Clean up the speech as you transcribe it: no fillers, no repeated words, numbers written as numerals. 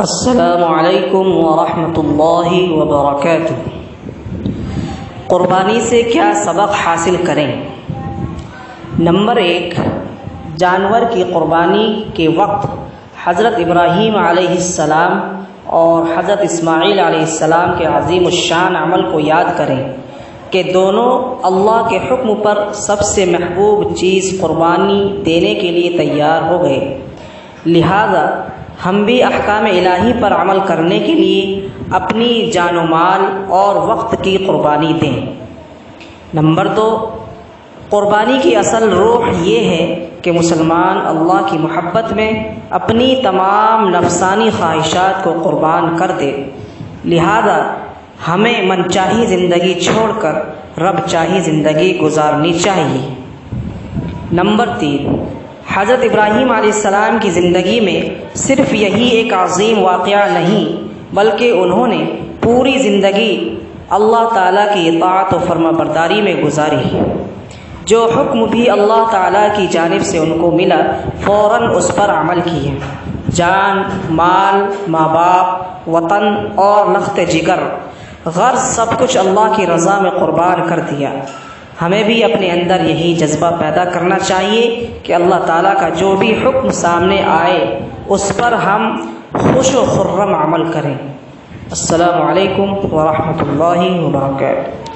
السلام علیکم ورحمۃ اللہ وبرکاتہ۔ قربانی سے کیا سبق حاصل کریں؟ نمبر 1، جانور کی قربانی کے وقت حضرت ابراہیم علیہ السلام اور حضرت اسماعیل علیہ السلام کے عظیم الشان عمل کو یاد کریں کہ دونوں اللہ کے حکم پر سب سے محبوب چیز قربانی دینے کے لیے تیار ہو گئے، لہذا ہم بھی احکام الہی پر عمل کرنے کے لیے اپنی جان و مال اور وقت کی قربانی دیں۔ نمبر 2، قربانی کی اصل روح یہ ہے کہ مسلمان اللہ کی محبت میں اپنی تمام نفسانی خواہشات کو قربان کر دے، لہذا ہمیں من چاہی زندگی چھوڑ کر رب چاہی زندگی گزارنی چاہیے۔ نمبر 3، حضرت ابراہیم علیہ السلام کی زندگی میں صرف یہی ایک عظیم واقعہ نہیں بلکہ انہوں نے پوری زندگی اللہ تعالیٰ کی اطاعت و فرما برداری میں گزاری۔ جو حکم بھی اللہ تعالیٰ کی جانب سے ان کو ملا فوراً اس پر عمل کیے، جان، مال، ماں باپ، وطن اور لخت جگر، غرض سب کچھ اللہ کی رضا میں قربان کر دیا۔ ہمیں بھی اپنے اندر یہی جذبہ پیدا کرنا چاہیے کہ اللہ تعالیٰ کا جو بھی حکم سامنے آئے اس پر ہم خوش و خرم عمل کریں۔ السلام علیکم ورحمۃ اللہ وبرکاتہ۔